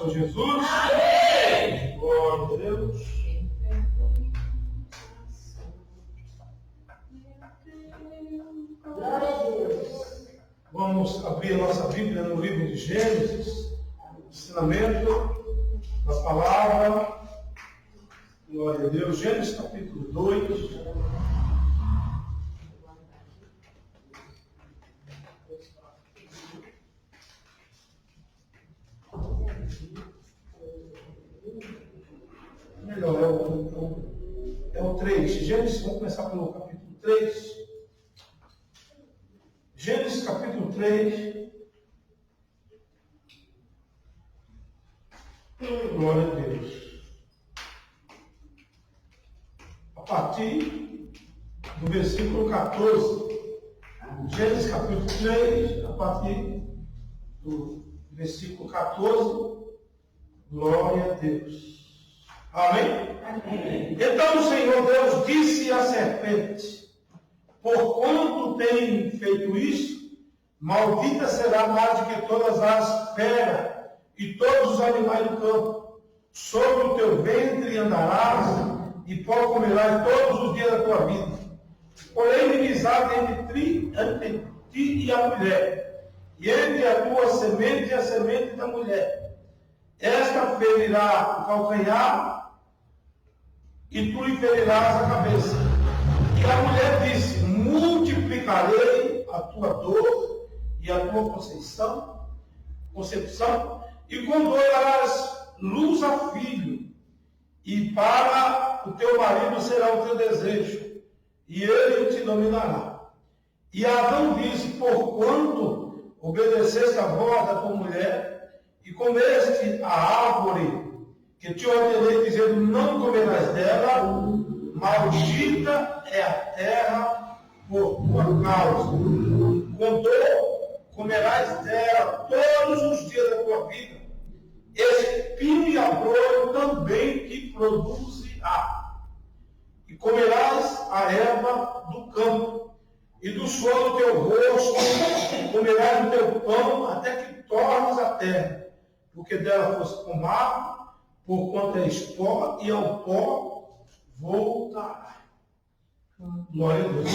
Senhor Jesus. Amém. Glória a Deus. Vamos abrir a nossa Bíblia no livro de Gênesis, ensinamento da palavra. Glória a Deus. Gênesis capítulo 2. Melhor, é o 3. Gênesis, vamos começar pelo capítulo 3. Gênesis capítulo 3. Glória a Deus. A partir do versículo 14. Gênesis capítulo 3, a partir do versículo 14. Glória a Deus. Amém? Amém? Então o Senhor Deus disse à serpente: porquanto tem feito isso, maldita será mais do que todas as feras e todos os animais do campo. Sobre o teu ventre andarás, e pó comerás todos os dias da tua vida. Porém, inimizade entre ti e a mulher, e entre a tua semente e a semente da mulher. Esta ferirá o calcanhar, e tu lhe ferirás a cabeça. E a mulher disse: multiplicarei a tua dor e a tua concepção, e com dor darás luz a filho, e para o teu marido será o teu desejo, e ele te dominará. E Adão disse: porquanto obedeceste a voz da tua mulher, e comeste a árvore que te ordenei, dizendo: não comerás dela, maldita é a terra por tua causa. Com dor comerás dela todos os dias da tua vida. Espinho e abrolho também te produzirá. E comerás a erva do campo, e do suor do teu rosto comerás o teu pão, até que tornes a terra, porque dela foste tomado, porquanto és pó, e ao pó voltará. Glória a Deus.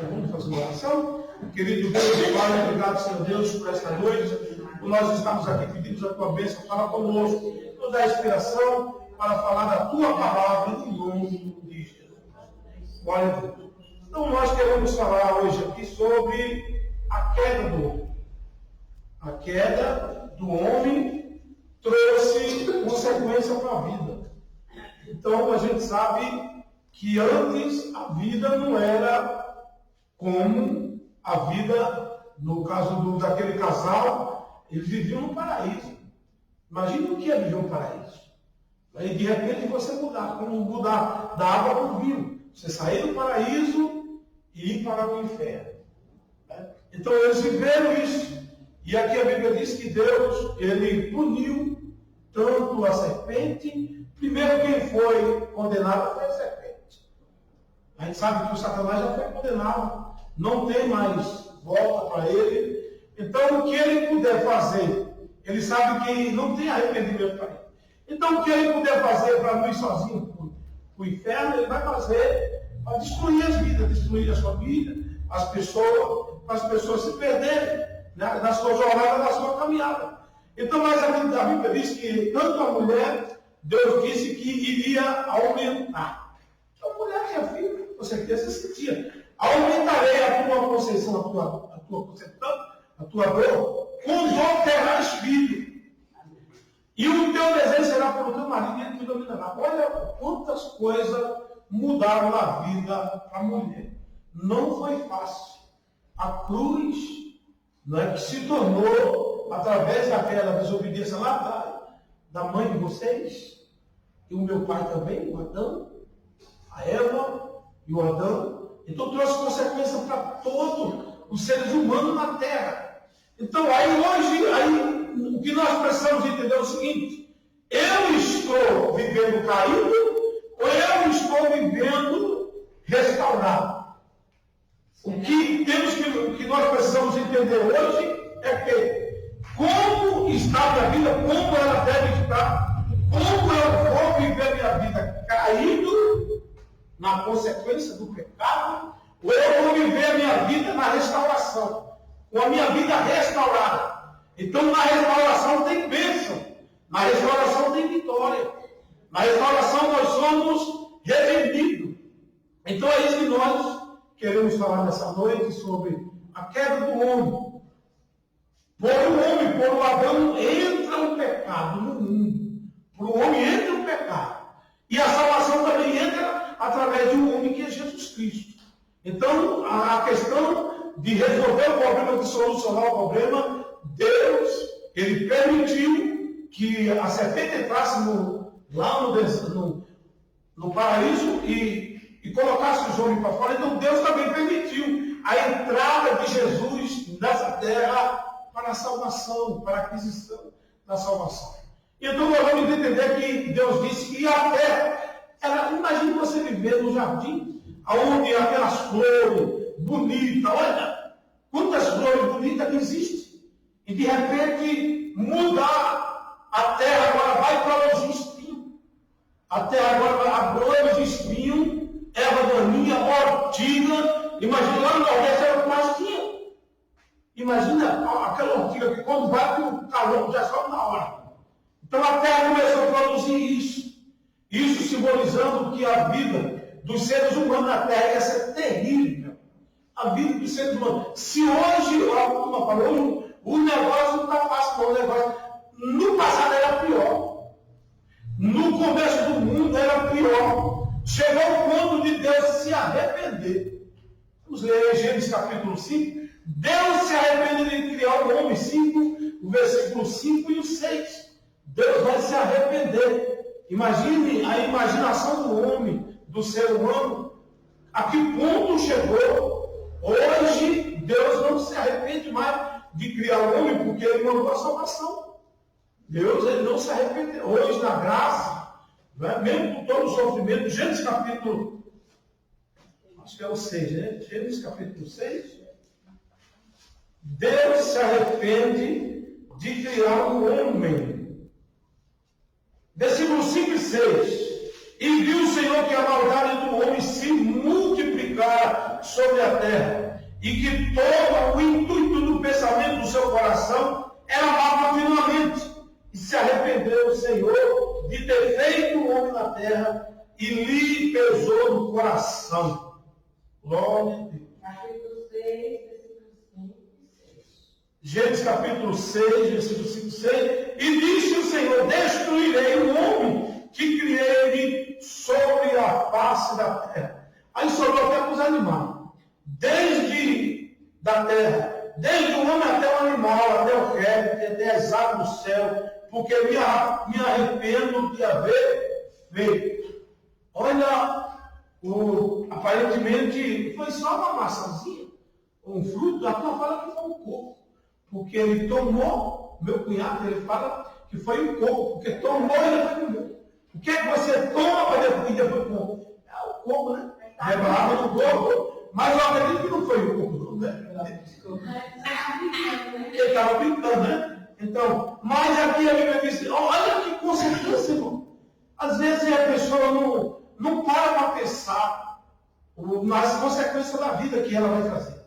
Vamos fazer uma oração. Querido Deus e Pai, obrigado, Senhor Deus, por esta noite. Por nós estamos aqui, pedimos a tua bênção, fala conosco, nos dá inspiração para falar da tua palavra em nome de Jesus. Glória a Deus. Então nós queremos falar hoje aqui sobre a queda do homem. A queda do homem trouxe consequência para a vida. Então a gente sabe que antes a vida não era como a vida, no caso daquele casal, eles viviam no paraíso. Imagina o que é viver um paraíso. Aí de repente você mudar, como mudar da água para o vinho. Você sair do paraíso e ir para o inferno. Então eles viveram isso. E aqui a Bíblia diz que Deus, ele puniu tanto a serpente. Primeiro quem foi condenado foi a serpente. A gente sabe que o Satanás já foi condenado. Não tem mais volta para ele. Então o que ele puder fazer, ele sabe que não tem arrependimento para ele. Então o que ele puder fazer para não ir sozinho para o inferno, ele vai fazer para destruir as vidas, destruir a sua vida, as pessoas, para as pessoas se perderem na sua jornada, na sua caminhada. Então, mas a Bíblia diz que tanto a mulher, Deus disse que iria aumentar. Então, a mulher, minha filha, com certeza sentia: aumentarei a tua conceição, a tua concepção, a tua dor, com dor terás filho. E o teu desejo será pelo teu marido, e ele te dominará. Olha quantas coisas mudaram na vida da mulher. Não foi fácil. A cruz, não é, que se tornou, através daquela desobediência lá atrás, da mãe de vocês, e o meu pai também, o Adão, a Eva e o Adão. Então trouxe consequência para todos os seres humanos na terra. Então aí hoje, o que nós precisamos entender é o seguinte: eu estou vivendo caído ou eu estou vivendo restaurado? O que nós precisamos entender hoje é que, como está a minha vida, como ela deve estar, como eu vou viver a minha vida caído na consequência do pecado, ou eu vou viver a minha vida na restauração, com a minha vida restaurada. Então, na restauração tem bênção, na restauração tem vitória, na restauração nós somos redimidos. Então, é isso que nós queremos falar nessa noite, sobre a queda do homem. Por o Adão entra o pecado no mundo. Por o homem entra o pecado. E a salvação também entra através de um homem que é Jesus Cristo. Então, a questão de resolver o problema, de solucionar o problema, Deus, Ele permitiu que a serpente entrasse lá no paraíso e colocasse os homens para fora. Então, Deus também permitiu a entrada de Jesus nessa terra para a salvação, para a aquisição da salvação. Então nós vamos entender que Deus disse que a terra, imagine você viver no jardim, onde aquelas flores bonitas, olha, quantas flores bonitas que existem, e de repente mudar, a terra agora vai produzir espinho, a terra agora vai produzir espinho, erva daninha, ortiga. Imagina lá no Nordeste era o que mais tinha. Imagina aquela ortiga que quando vai o calor já sobe na hora. Então a terra começou a produzir isso. Isso simbolizando que a vida dos seres humanos na terra ia ser terrível. A vida dos seres humanos. Se hoje, o negócio não está fácil, não. O negócio no passado era pior. No começo do mundo era pior. Chegou o ponto de Deus se arrepender. Vamos ler Gênesis capítulo 5. Deus se arrepende de criar o homem, 5, o versículo 5 e o 6. Deus vai se arrepender. Imagine a imaginação do homem, do ser humano, a que ponto chegou. Hoje, Deus não se arrepende mais de criar o homem, porque Ele mandou a salvação. Deus, Ele não se arrepende. Hoje, na graça, mesmo com todo o sofrimento, Gênesis capítulo, acho que é o 6, né? Gênesis capítulo 6. Deus se arrepende de criar um homem. Versículo 5 e 6. E viu o Senhor que a maldade do homem se multiplicara sobre a terra, e que todo o intuito do pensamento do seu coração era mal continuamente. E se arrependeu o Senhor de ter feito o homem na terra, e lhe pesou no coração. Glória a Deus. Capítulo 6. Gênesis capítulo 6, versículo 5 e 6. E disse o Senhor: destruirei o homem que criei sobre a face da terra. Aí sobrou até para os animais. Desde da terra, desde o homem até o animal, até o réptil, até as aves do céu, porque me arrependo de haver feito. Olha, aparentemente foi só uma maçãzinha, um fruto, a tua fala que foi um coco. Porque ele tomou, meu cunhado, ele fala que foi um coco, porque tomou e depois comeu. O que é que você toma para depois comer? É o coco, né? Leva água no coco, mas eu acredito que não foi o coco, não, né? Ele estava brincando, né? Então, mas aqui a Bíblia diz, olha que consequência, irmão. Às vezes a pessoa não para pensar nas consequências da vida que ela vai trazer.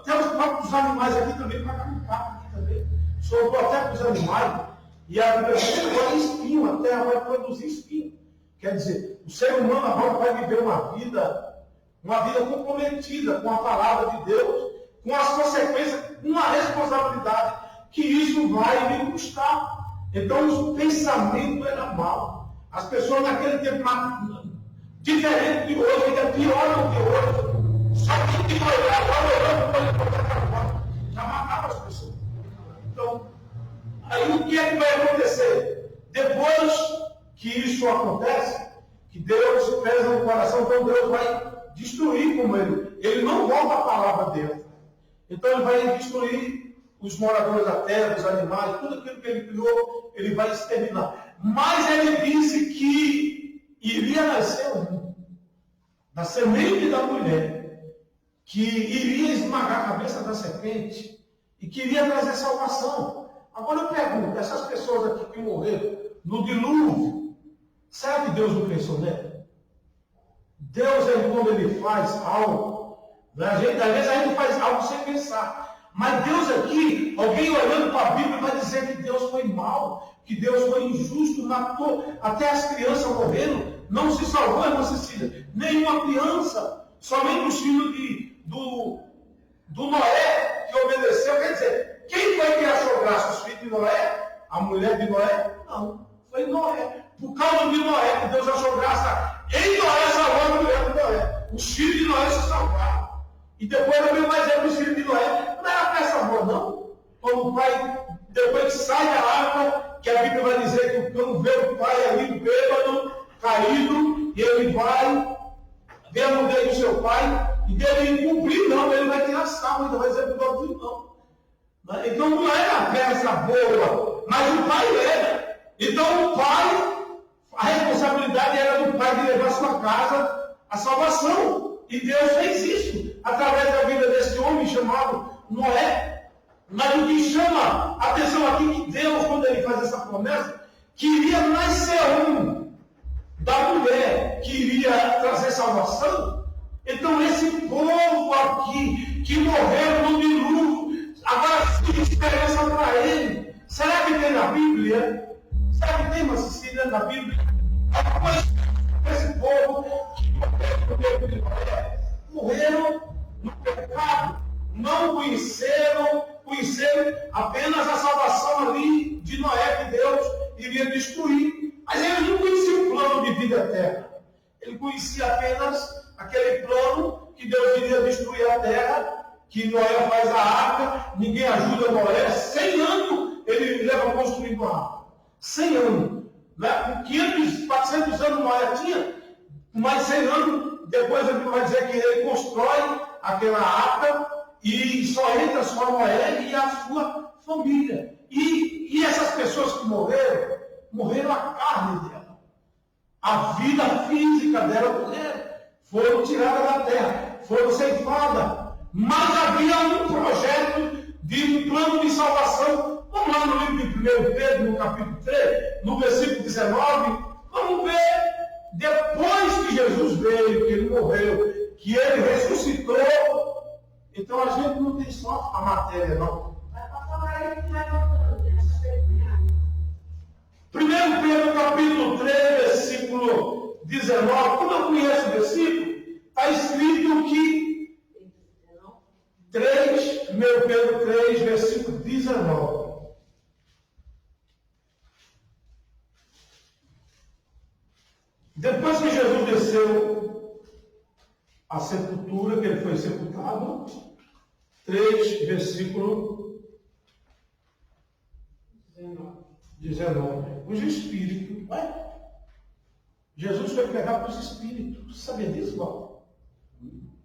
Até os próprios animais aqui também, para cá no papo aqui também. Sobrou até para os animais. E a Bíblia diz que vai espinho, a terra vai produzir espinho. Quer dizer, o ser humano agora vai viver uma vida comprometida com a palavra de Deus, com as consequências, com a responsabilidade, que isso vai lhe custar. Então, o pensamento era mau. As pessoas naquele tempo, diferente de hoje, ainda pior do que hoje. Só que tem que olhar, já matava as pessoas. Então, aí o que é que vai acontecer? Depois que isso acontece, que Deus pesa no coração, então Deus vai destruir como ele não volta a palavra dele. Então ele vai destruir os moradores da terra, os animais, tudo aquilo que ele criou, ele vai exterminar. Mas ele disse que iria nascer da semente da mulher, que iria esmagar a cabeça da serpente e que iria trazer salvação. Agora eu pergunto, essas pessoas aqui que morreram no dilúvio, será que Deus não pensou nela? Deus, quando Ele faz algo, às vezes a gente faz algo sem pensar. Mas Deus aqui, alguém olhando para a Bíblia vai dizer que Deus foi mau, que Deus foi injusto, matou, até as crianças morreram, não se salvou, irmã Cecília, nenhuma criança, somente os filhos do Noé que obedeceu. Quer dizer, quem foi que achou graça? Os filhos de Noé? A mulher de Noé? Não, foi Noé. Por causa de Noé, que Deus achou graça em Noé, salvando a mulher de Noé. Os filhos de Noé se salvaram. E depois eu vi mais exemplo, os filhos de Noé. Não era peça boa, não. Como o pai, depois que sai da água, que a Bíblia vai dizer que quando vê o pai ali bêbado, caído, e ele vai ver a mulher do seu pai, e dele cumprir, não, ele vai tirar sarro, ainda vai dizer para o outro não. Então não era peça boa, mas o pai era. Então o pai, a responsabilidade era do pai de levar a sua casa a salvação. E Deus fez isso através da vida desse homem chamado Noé. Mas o que chama a atenção aqui que Deus, quando ele faz essa promessa, queria nascer um da mulher que iria trazer salvação. Então esse povo aqui que morreram no dilúvio, agora tem esperança para ele. Será que tem na Bíblia? Será que tem uma Cecília na Bíblia? Esse povo que morreram no pecado, não conheceram apenas a salvação ali de Noé, que Deus iria destruir. Mas ele não conhecia o plano de vida eterna. Ele conhecia apenas aquele plano que Deus iria destruir a terra, que Noé faz a arca, ninguém ajuda Noé. 100 anos ele leva construindo a arca. 100 anos. Né? 500, 400 anos Noé tinha, mais 100 anos depois ele vai dizer que ele constrói aquela arca e só entra só Noé e a sua família. E essas pessoas que morreram a carne dela. A vida física dela morreram. Foram tiradas da terra, foram ceifadas. Mas havia um projeto de um plano de salvação. Vamos lá no livro de 1 Pedro, no capítulo 3, no versículo 19. Vamos ver, depois que Jesus veio, que ele morreu, que ele ressuscitou. Então a gente não tem só a matéria, não. 1 Pedro, capítulo 3, versículo 19. Como eu conheço o versículo, está escrito que 3, 1 Pedro 3, versículo 19. Depois que Jesus desceu à sepultura, que ele foi sepultado, 3, versículo 19. Os espíritos. Jesus foi pregar para os espíritos. Você sabia disso, Paulo?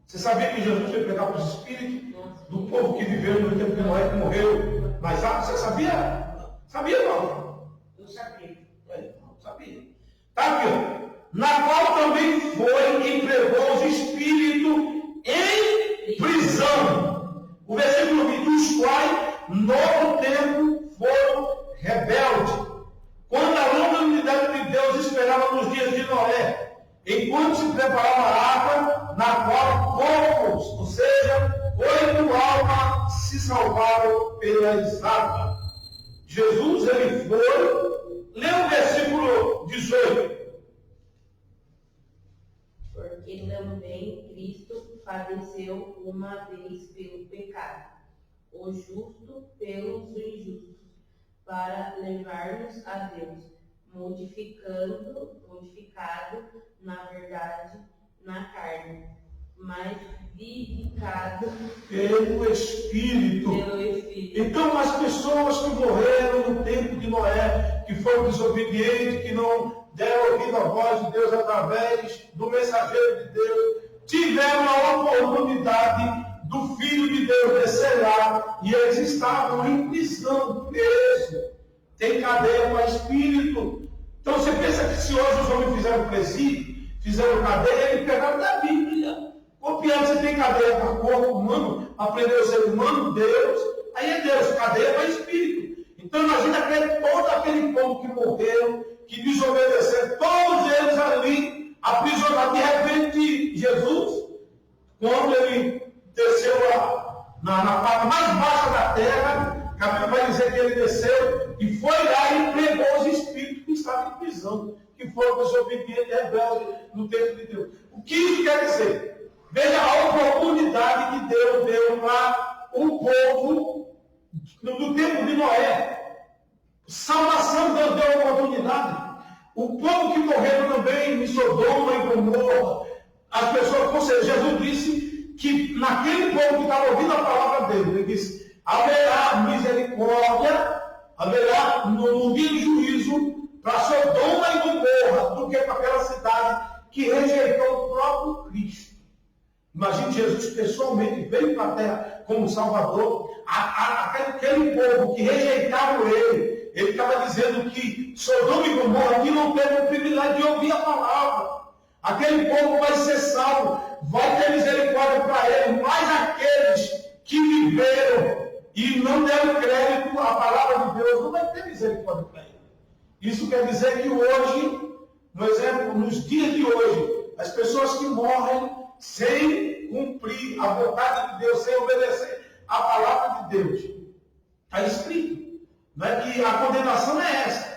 Você sabia que Jesus foi pregar para os espíritos do povo que viveu no tempo de Noé, que morreu nas águas? Você sabia? Sabia, Paulo? Eu sabia. Não sabia. Tá aqui. Na qual também foi e pregou os espíritos em prisão. O versículo 20, os quais, no tempo, foram rebeldes. Quando a longanimidade de Deus esperava nos dias de Noé, enquanto se preparava a água, na qual poucos, ou seja, 8 almas se salvaram pelas águas. Jesus, ele foi, lê o versículo 18. Porque também Cristo padeceu uma vez pelo pecado, o justo pelos injustos, para levar-nos a Deus, modificado, na verdade, na carne, mas vivificado pelo Espírito. Então, as pessoas que morreram no tempo de Noé, que foram desobedientes, que não deram ouvido à voz de Deus através do mensageiro de Deus, tiveram a oportunidade do Filho de Deus descer lá, e eles estavam em prisão, presos, tem cadeia para espírito. Então você pensa que se hoje os homens fizeram presídio, fizeram cadeia, eles pegaram da Bíblia, copiando. Você tem cadeia para corpo humano, aprender o ser humano, Deus, aí é Deus, cadeia para espírito. Então imagina todo aquele povo que morreu, que desobedeceram, todos eles ali aprisionados. De repente, Jesus, quando ele desceu na parte mais baixa da terra, a Bíblia vai dizer que ele desceu e foi lá e pregou os espíritos que estavam em prisão, que foram desobedientes e rebeldes no tempo de Deus. O que isso quer dizer? Veja a oportunidade que Deus deu para o povo no tempo de Noé. Salvação, Deus deu a oportunidade. O povo que morreu também em Sodoma e Gomorra, as pessoas, ou seja, Jesus disse que naquele povo que estava ouvindo a palavra dele, ele disse, haverá misericórdia, haverá no dia de juízo para Sodoma e Gomorra, do que para aquela cidade que rejeitou o próprio Cristo. Imagine Jesus pessoalmente veio para a terra como Salvador, aquele povo que rejeitaram ele estava dizendo que Sodoma e Gomorra que não teve o privilégio de ouvir a palavra. Aquele povo vai ser salvo, vai ter misericórdia para ele, mas aqueles que viveram e não deram crédito à palavra de Deus, não vai ter misericórdia para ele. Isso quer dizer que hoje, no exemplo, nos dias de hoje, as pessoas que morrem sem cumprir a vontade de Deus, sem obedecer a palavra de Deus, está escrito, não é, que a condenação é essa.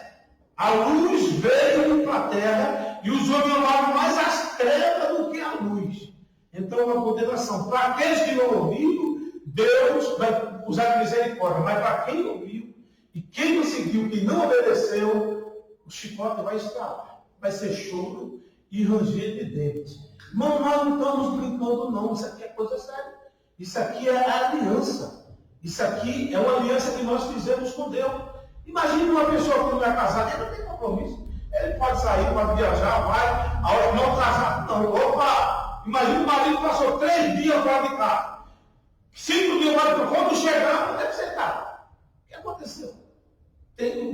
A luz veio para a terra e os homens amaram mais as trevas do que a luz. Então, a condenação. Para aqueles que não ouviram, Deus vai usar misericórdia. Mas para quem ouviu e quem não seguiu, que não obedeceu, o chicote vai estar. Vai ser choro e ranger de dentes. Mas nós não estamos brincando, não. Isso aqui é coisa séria. Isso aqui é a aliança. Isso aqui é uma aliança que nós fizemos com Deus. Imagine uma pessoa que não é casada, ele não tem compromisso. Ele pode sair, pode viajar, vai. A hora que não casar, não. Opa! Imagina o marido passou 3 dias fora de casa. 5 dias fora de casa. Quando chegar, não deve ser caro. O que aconteceu?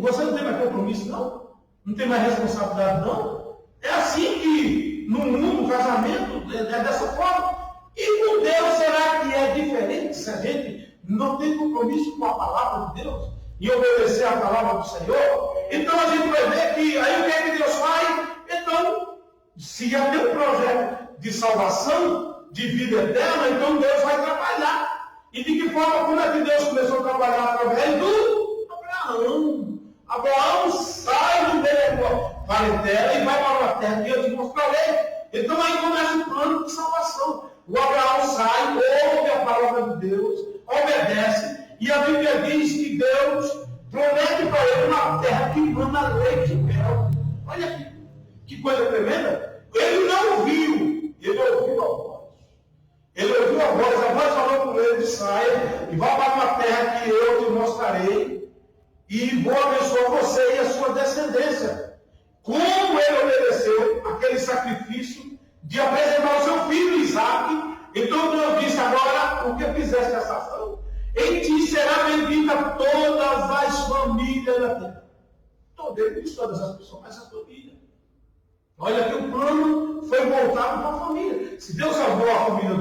Você não tem mais compromisso, não? Não tem mais responsabilidade, não? É assim que no mundo o casamento é dessa forma. E com Deus, será que é diferente se a gente não tem compromisso com a palavra de Deus e obedecer a palavra do Senhor? Então a gente vai ver que aí o que é que Deus faz? Então, se já tem um projeto de salvação, de vida eterna, então Deus vai trabalhar. E de que forma, como é que Deus começou a trabalhar através do Abraão? Abraão sai do meio parentela e vai para uma terra que eu te mostrarei. Então aí começa o plano de salvação. O Abraão sai, ouve a palavra de Deus, obedece, e a Bíblia diz que Deus promete para ele uma terra que manda leite e mel. Olha que coisa tremenda. Ele não viu, ele ouviu a voz. Ele ouviu a voz falou com ele, saia e vá para uma terra que eu te mostrarei, e vou abençoar você e a sua descendência. Como ele obedeceu aquele sacrifício de apresentar o seu filho Isaac, então Deus disse, agora o que fizeste essa ação, em ti será bendita todas as famílias da terra. Ele disse todas as pessoas, mas a família. Olha que o plano foi voltado para a família. Se Deus salvou a família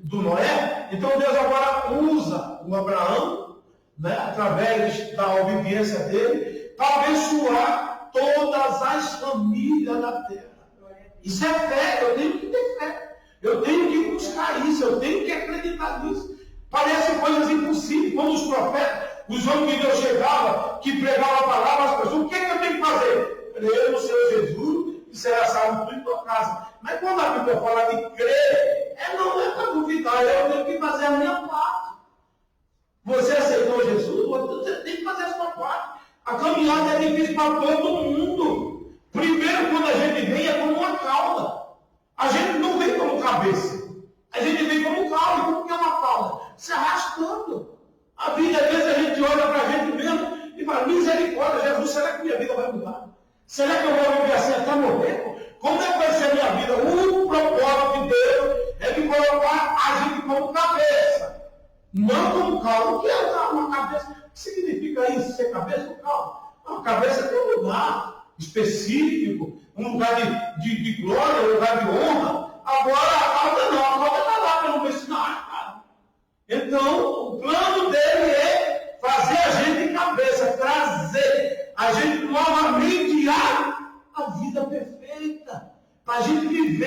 do Noé, então Deus agora usa o Abraão, né, através da obediência dele, para abençoar todas as famílias da terra. Isso é fé, eu tenho que ter fé. Eu tenho que buscar isso, eu tenho que acreditar nisso. Parecem coisas impossíveis. Quando os profetas, os homens de Deus chegavam, que pregavam a palavra, as pessoas, o que eu tenho que fazer? Crer no Senhor Jesus, e será salvo tu e tua casa. Mas quando a Bíblia fala de crer, não é para duvidar, eu tenho que fazer a minha parte. Você aceitou Jesus, você tem que fazer a sua parte. A caminhada é difícil para todo mundo. Primeiro, quando a gente vem, é como uma cauda. A gente não vem como cabeça. A gente vem como cauda. Como que é uma cauda? Se arrastando. A vida, às vezes, a gente olha para a gente mesmo e fala, misericórdia, Jesus, será que minha vida vai mudar? Será que eu vou viver assim até morrer? Como é que vai ser a minha vida? O propósito de Deus é de colocar a gente como cabeça. Não como cauda. O que é uma cabeça? O que significa isso? Ser cabeça ou cauda? Uma cabeça tem um lugar específico, um lugar de glória, um lugar de honra. Agora a cauda não, a cauda está lá pelo vecindário, Então, o plano dele é fazer a gente cabeça, trazer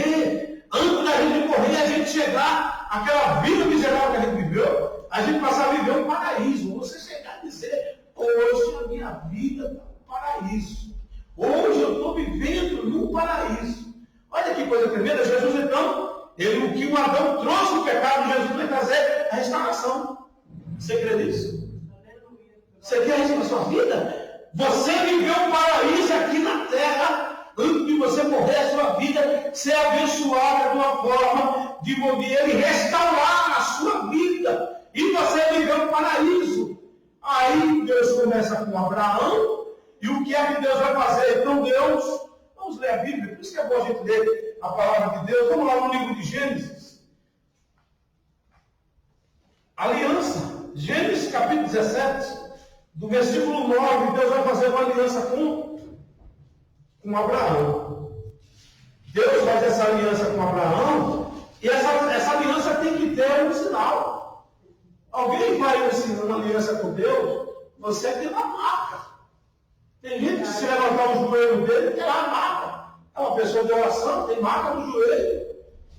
fazer antes da gente morrer e a gente chegar àquela vida miserável que a gente viveu, a gente passar a viver um paraíso. Você chegar a dizer, hoje a minha vida está um paraíso. Hoje eu estou vivendo num paraíso. Olha que coisa tremenda. Jesus, então, o que o Adão trouxe o pecado, Jesus vai trazer a restauração. Você crê nisso? Você quer isso na sua vida? Você viveu um paraíso aqui na terra, antes de você morrer, a sua vida ser abençoada de uma forma de ele restaurar a sua vida. E você viveu um paraíso. Aí Deus começa com Abraão, e o que é que Deus vai fazer? Então Deus, vamos ler a Bíblia, por isso que é bom a gente ler a palavra de Deus. Vamos lá no livro de Gênesis. Aliança. Gênesis capítulo 17, do versículo 9, Deus vai fazer uma aliança com Abraão. Deus faz essa aliança com Abraão, e essa aliança tem que ter um sinal. Alguém vai ensinar uma aliança com Deus, você tem uma marca. Tem gente que se levantar o joelho dele, tem lá a marca. É uma pessoa de oração, tem marca no joelho.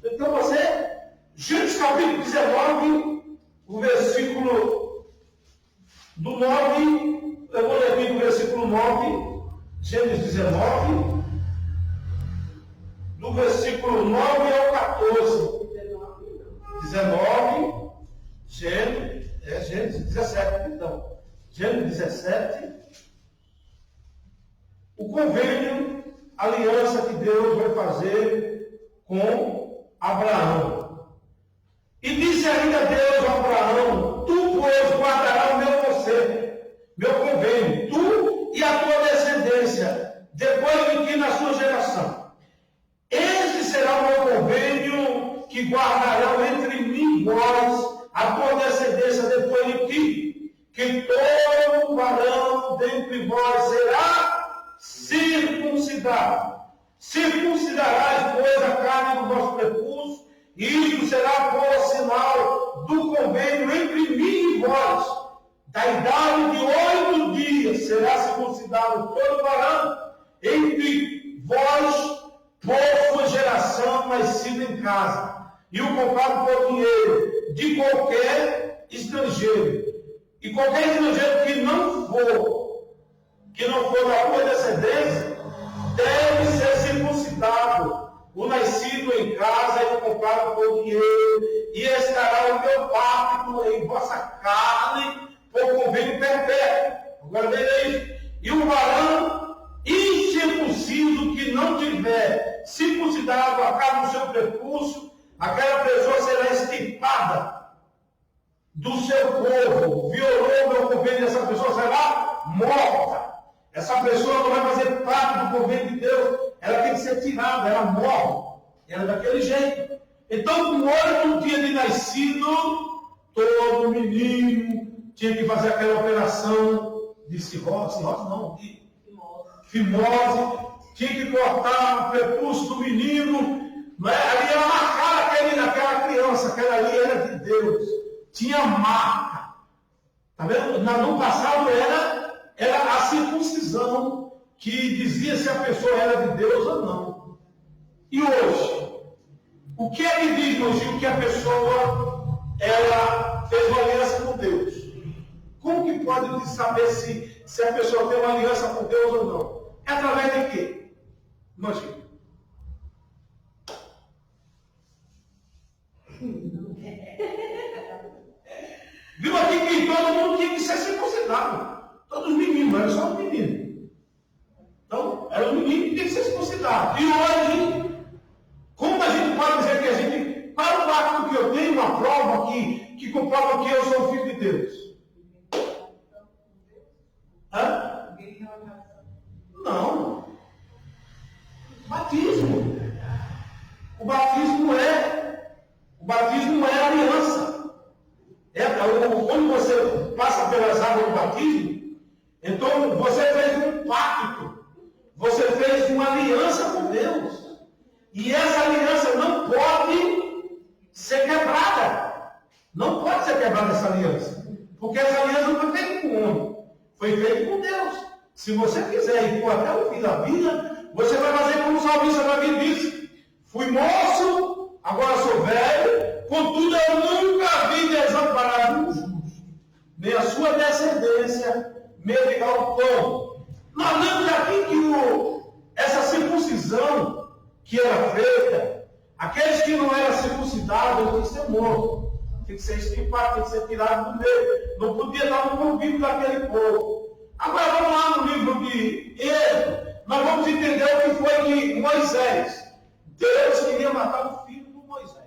Então você, Gênesis capítulo 19, o versículo do 9, eu vou ler aqui o versículo 9, Gênesis 19, do versículo 9 ao 14. 19, Gênesis 17, então. Gênesis 17, o convênio, a aliança que Deus vai fazer com Abraão. E disse ainda Deus a Abraão, tu, pois, guardarás meu convênio, tu e a tua descendência, depois de ti na sua geração. Este será o meu convênio que guardarão entre mim e vós, a tua descendência depois de ti, que todo varão dentre vós será circuncidado. Circuncidarás, pois, a carne do vosso prepúcio, e isto será por sinal do convênio entre mim e vós. Da idade de 8 dias será circuncidado todo varão entre vós, por sua geração nascida em casa, e o comprado por dinheiro de qualquer estrangeiro. E qualquer estrangeiro que não for da tua descendência, deve ser circuncidado, o nascido em casa e o comprado por dinheiro, e estará o meu pacto em vossa carne, por convênio perpétuo. Agora veja isso. E o varão incircunciso que não tiver circuncidado a carne do seu prepúcio, aquela pessoa será extirpada do seu povo. Violou o meu convênio, essa pessoa será morta. Essa pessoa não vai fazer parte do convênio de Deus, ela tem que ser tirada, ela morre. Ela é daquele jeito. Então, com 8 dias de nascido, todo menino tinha que fazer aquela operação de fimose, tinha que cortar o prepúcio do menino, né? Ali era marcar aquela criança, aquela ali era de Deus, tinha marca. Tá vendo? No passado era a circuncisão que dizia se a pessoa era de Deus ou não. E hoje? O que é que diz hoje o que a pessoa ela fez uma aliança com Deus? Como que pode saber se a pessoa tem uma aliança com Deus ou não? É através de quê? Imagina. Viu aqui que todo mundo tinha que ser circuncidado. Todos os meninos, não era só os meninos. Então, era o menino que tinha que ser circuncidado. E hoje, como a gente pode dizer que a gente, para o pacto que eu tenho, uma prova que comprova que eu sou filho de Deus? Hã? Não. Batismo. O batismo é aliança. Quando você passa pelas águas do batismo, então você fez um pacto. Você fez uma aliança com Deus. E essa aliança não pode ser quebrada. Não pode ser quebrada essa aliança. Porque essa aliança não foi feita com o homem. Foi feita com Deus. Se você quiser ir até o fim da vida, você vai fazer como o salmista Davi disse. Fui moço, agora sou velho, contudo eu nunca vi desamparado o justo, nem a sua descendência mendigar o pão. Nós lemos aqui que essa circuncisão que era feita, aqueles que não eram circuncidados, tinham que ser mortos, tinha que ser estripado, tinha que ser tirado do meio, não podia dar um convívio daquele povo. Agora vamos lá no livro de Êxodo, nós vamos entender o que foi que Moisés, Deus queria matar o filho de Moisés.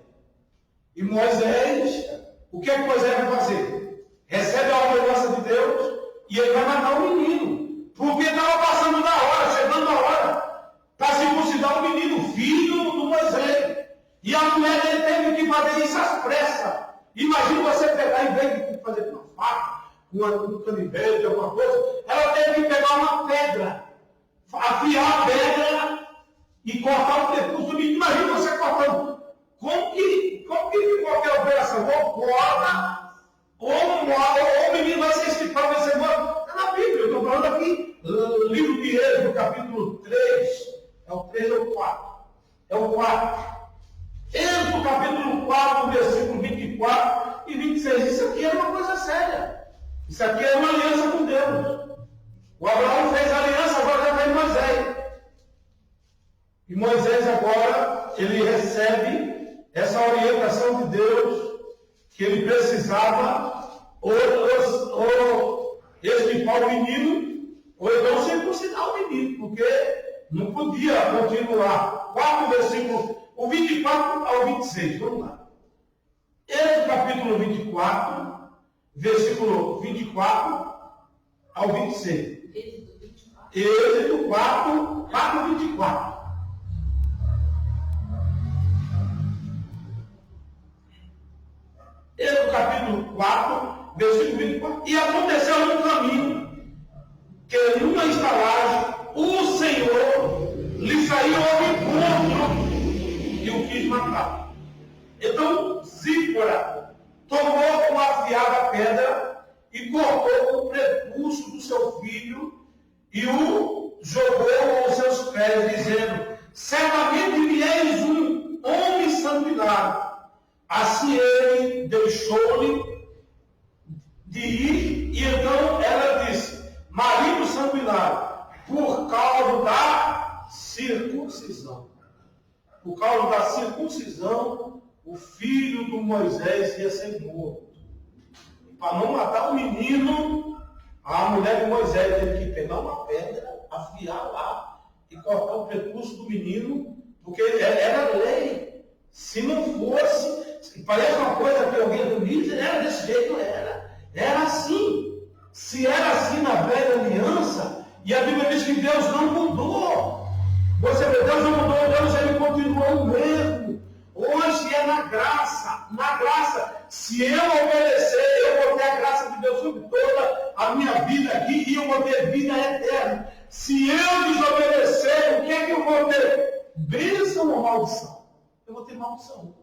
E Moisés, o que é que Moisés vai fazer? Recebe a ordenança de Deus e ele vai matar o menino, porque estava passando da hora, chegando a hora, para circuncidar o menino, filho do Moisés. E a mulher dele teve que fazer isso às pressas. Imagina você pegar, em vez de fazer com uma faca, com um canivete, alguma coisa, ela teve que pegar uma pedra, afiar a pedra e cortar o prepúcio do menino. Imagina você cortando. Como que qualquer operação, ou corta, ou o menino vai ser estripado, vai ser morto. Está na Bíblia, eu estou falando aqui, livro de Êxodo, capítulo 3, é o 3 ou o 4? É o 4. Êxodo, capítulo 4, versículo 24 e 26. Isso aqui é uma coisa séria. Isso aqui é uma aliança com Deus. O Abraão fez aliança, agora já vem Moisés. E Moisés agora, ele recebe essa orientação de Deus, que ele precisava ou estripar o menino, ou então circuncidar o menino, porque não podia continuar. 4 versículos, o 24 ao 26, vamos lá. Êxodo capítulo 24, versículo 24 ao 26. Êxodo 4, 24. Êxodo capítulo 4, versículo 24. E aconteceu no caminho, que numa estalagem, o Senhor lhe saiu ao encontro e o quis matar. Então Zípora tomou com afiada pedra e cortou o prepúcio do seu filho e o jogou aos seus pés, dizendo: certamente me és um homem sanguinário. Assim ele deixou-lhe de ir, e então ela disse: marido sanguinário, por causa da circuncisão. Por causa da circuncisão, o filho de Moisés ia ser morto. E para não matar o menino, a mulher de Moisés teve que pegar uma pedra, afiar lá e cortar o prepúcio do menino, porque era lei. Se não fosse, parece uma coisa que alguém do era desse jeito, era assim. Se era assim na velha aliança, e a Bíblia diz que Deus não mudou. Você vê, Deus não mudou, Deus ele continua o mesmo. Hoje é na graça. Na graça, se eu obedecer, eu vou ter a graça de Deus sobre toda a minha vida aqui e eu vou ter vida eterna. Se eu desobedecer, o que é que eu vou ter? Bênção ou maldição? Eu vou ter maldição.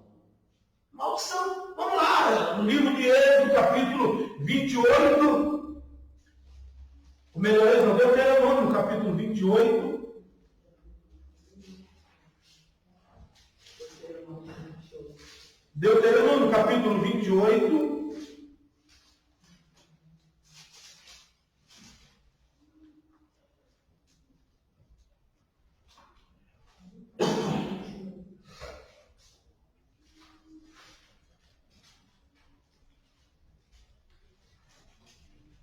Maldição. Vamos lá, no livro de Êxodo, capítulo 28. O melhor é Deuteronômio, no capítulo 28. Deuteronômio, capítulo 28.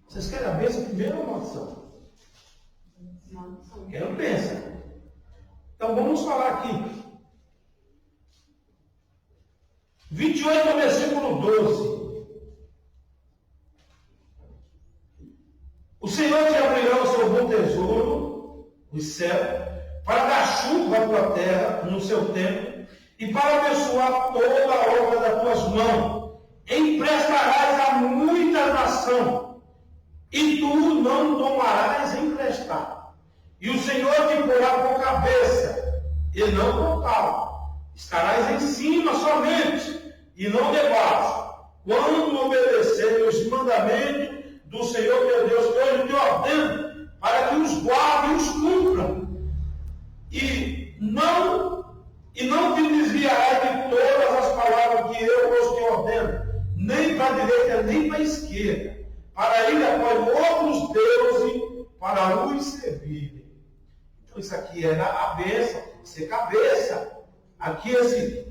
Vocês querem a bênção primeiro ou a maldição? Quero bênção. Então vamos falar aqui. 28, versículo 12. O Senhor te abrirá o seu bom tesouro, o céu, para dar chuva à tua terra no seu tempo, e para abençoar toda a obra das tuas mãos. Emprestarás a muita nação, e tu não tomarás emprestado. E o Senhor te porá por cabeça, e não por cauda. Estarás em cima somente, e não debaixo, quando obedecer os mandamentos do Senhor teu Deus, que hoje te ordeno, para que os guarde e os cumpram. E não te desviarás de todas as palavras que eu vos te ordeno, nem para a direita, nem para a esquerda, para ir após outros deuses, para os servirem. Então isso aqui era a bênção, ser cabeça. Aqui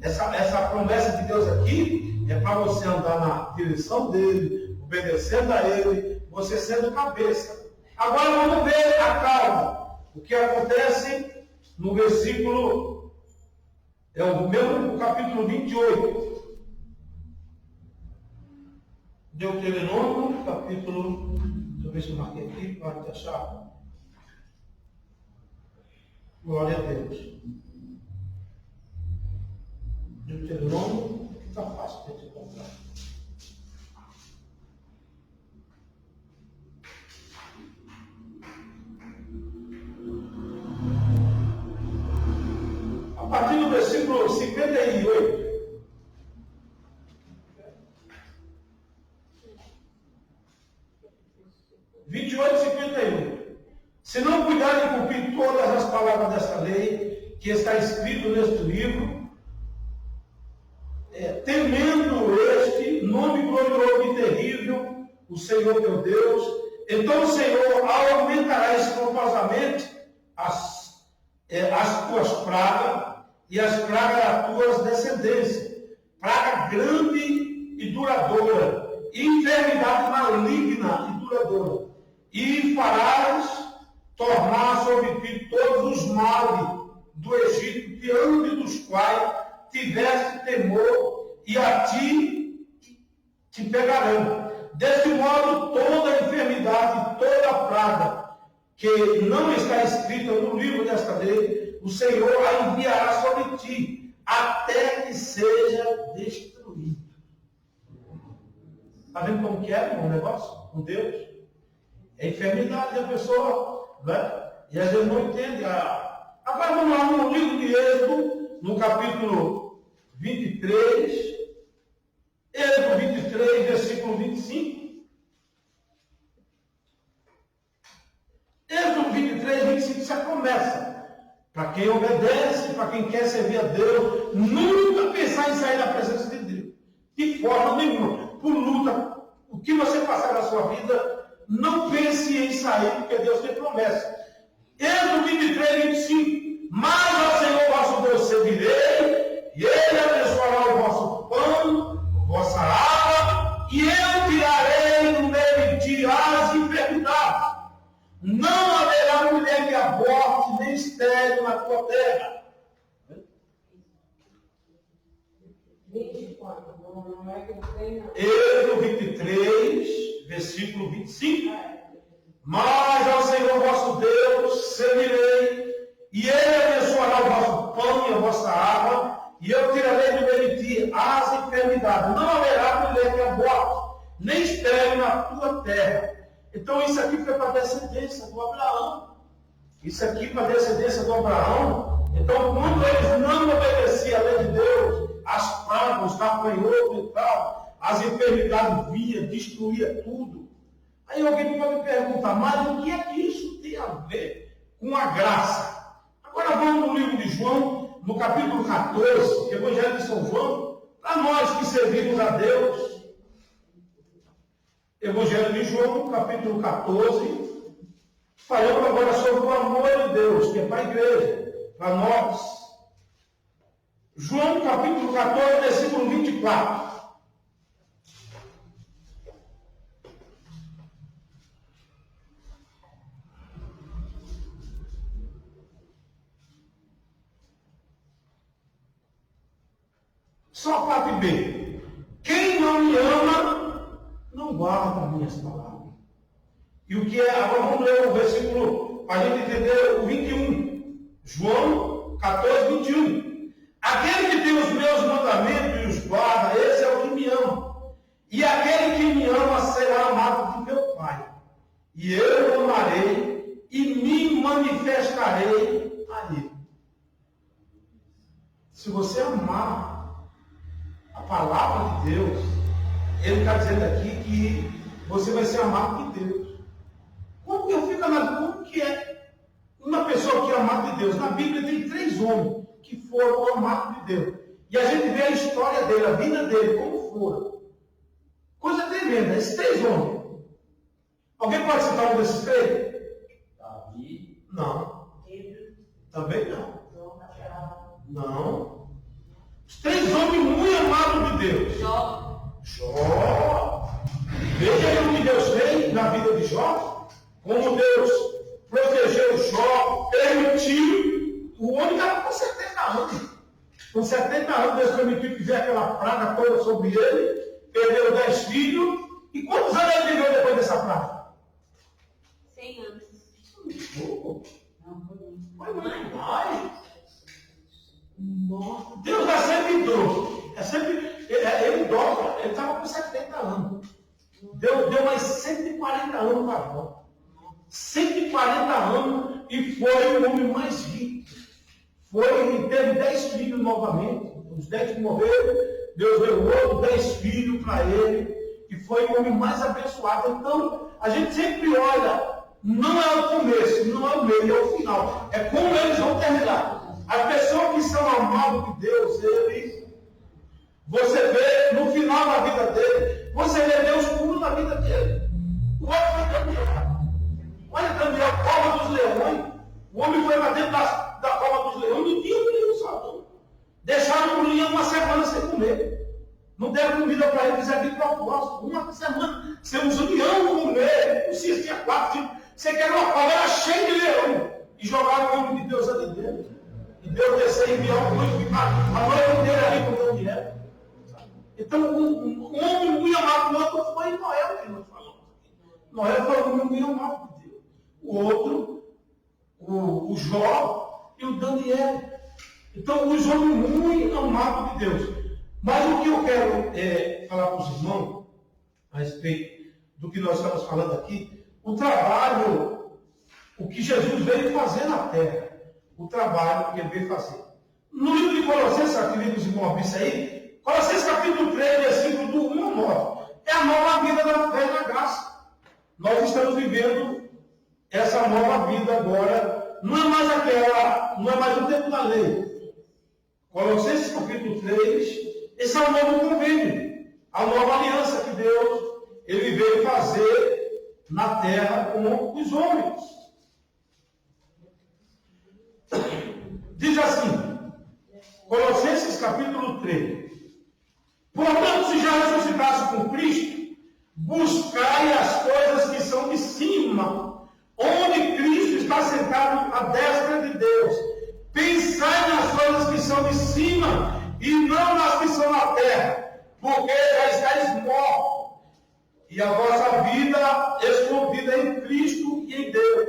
essa promessa de Deus aqui é para você andar na direção dele, obedecendo a ele, você sendo cabeça. Agora vamos ver a causa. O que acontece no versículo, é o mesmo capítulo 28. Deuteronômio, capítulo, deixa eu ver se eu marquei aqui para te achar. Glória a Deus. Deuteronômio, que está fácil de encontrar. A partir do versículo 58. Se não cuidarem de cumprir todas as palavras desta lei, que está escrito neste livro, temendo este nome glorioso e terrível, o Senhor teu Deus, então o Senhor aumentará escrupulosamente as tuas pragas e as pragas das tuas descendências, praga grande e duradoura, enfermidade maligna e duradoura, e farás tornar sobre ti todos os males do Egito, diante dos quais tiveste temor, e a ti te pegarão. Desse modo, toda a enfermidade, toda a praga, que não está escrita no livro desta lei, o Senhor a enviará sobre ti, até que seja destruído. Está vendo como que é o negócio com Deus? É enfermidade da pessoa, né? E às vezes não entende. Agora vamos lá no livro de Êxodo, no capítulo 23, Êxodo 23, versículo 25. Êxodo 23, 25, isso é promessa. Para quem obedece, para quem quer servir a Deus, nunca pensar em sair da presença de Deus. De forma nenhuma. Por luta, o que você passar na sua vida, não pense em sair, porque Deus tem promessa. Êxodo 23, 25. Mas ao Senhor vosso Deus servirei, e Ele abençoará o vosso pão, a vossa água, e eu tirarei no meio de ti as enfermidades. Não haverá mulher que aborte, nem estéril na tua terra. 24, não é que eu sei, não. Êxodo 23, versículo 25. Mas ao Senhor vosso Deus servirei, e Ele abençoará o vosso pão e a vossa água, e eu tirarei do meio de ti as enfermidades. Não haverá mulher que aborte, nem estéril na tua terra. Então isso aqui foi para a descendência do Abraão. Isso aqui para a descendência do Abraão. Então quando eles não obedeciam a lei de Deus, as pragas, os gafanhotos e tal, as enfermidades vinham, destruía tudo. Aí alguém pode me perguntar, mas o que é que isso tem a ver com a graça? Agora vamos no livro de João, no capítulo 14, Evangelho de São João, para nós que servimos a Deus. Evangelho de João, capítulo 14, falando agora sobre o amor de Deus, que é para a igreja, para nós. João, capítulo 14, versículo 24. Só a parte B. Quem não me ama, não guarda as minhas palavras. E o que é? Agora vamos ler o versículo, para a gente entender o 21. João 14, 21. Aquele que tem os meus mandamentos e os guarda, esse é o que me ama. E aquele que me ama será amado de meu Pai. E eu o amarei e me manifestarei a ele. Se você amar a palavra de Deus, ele está dizendo aqui que você vai ser amado de Deus. Como que é uma pessoa que é amada de Deus? Na Bíblia tem 3 homens que foram amados de Deus. E a gente vê a história dele, a vida dele, como foram. Coisa tremenda, esses 3 homens. Alguém pode citar um desses 3? Davi. Não. Também não. Não. Os 3 homens muito amados de Deus. Jó. Veja aí o que Deus fez na vida de Jó. Como Deus protegeu Jó, permitiu. O homem estava com 70 anos. Com 70 anos, Deus permitiu que fizesse aquela praga toda sobre ele. Perdeu 10 filhos. E quantos anos ele viveu depois dessa praga? 100 anos. Foi muito mais. Nossa. Deus é sempre idoso. Ele dobra. Ele estava com 70 anos. Deu mais 140 anos para Jó. 140 anos e foi o homem mais rico. Ele teve 10 filhos novamente. Os 10 que morreram, Deus deu outro 10 filhos para ele. E foi o homem mais abençoado. Então, a gente sempre olha, não é o começo, não é o meio, é o final. É como eles vão terminar. As pessoas que são amadas de Deus, você vê no final da vida dele, você vê Deus puro na vida dele. O outro foi Daniel. Olha, Daniel, cova dos leões. O homem foi para dentro da cova dos leões, não tinha comida no salão. Deixaram o leão uma semana sem comer. Não deram comida para ele, fizeram de propósito. Uma semana, você usa o leão comer. Não sei se tinha 4, 5. Você quer uma cova, era cheia de leão. E jogaram o homem de Deus ali dentro. E Deus desceu e enviou o anjo ficar a noite inteira ali com o Daniel. Então, um homem muito amado do outro foi Noé, que nós falamos aqui. Noé foi um homem muito amado de Deus. O outro, o Jó e o Daniel. Então, os homens muito amados de Deus. Mas o que eu quero falar para os irmãos, a respeito do que nós estamos falando aqui, o trabalho, o que Jesus veio fazer na terra, o trabalho que ele veio fazer. No livro de Colossenses, queridos que os irmãos abrem isso aí, Colossenses capítulo 3, versículo do 1 ao 9, é a nova vida da fé e da graça. Nós estamos vivendo essa nova vida agora, não é mais aquela, não é mais o tempo da lei. Colossenses capítulo 3, esse é o novo convênio, a nova aliança que Deus ele veio fazer na terra com os homens. Diz assim, Colossenses capítulo 3. Portanto, se já ressuscitasse com Cristo, buscai as coisas que são de cima, onde Cristo está sentado à destra de Deus. Pensai nas coisas que são de cima, e não nas que são na terra, porque já estáis mortos, e a vossa vida escondida em Cristo e em Deus.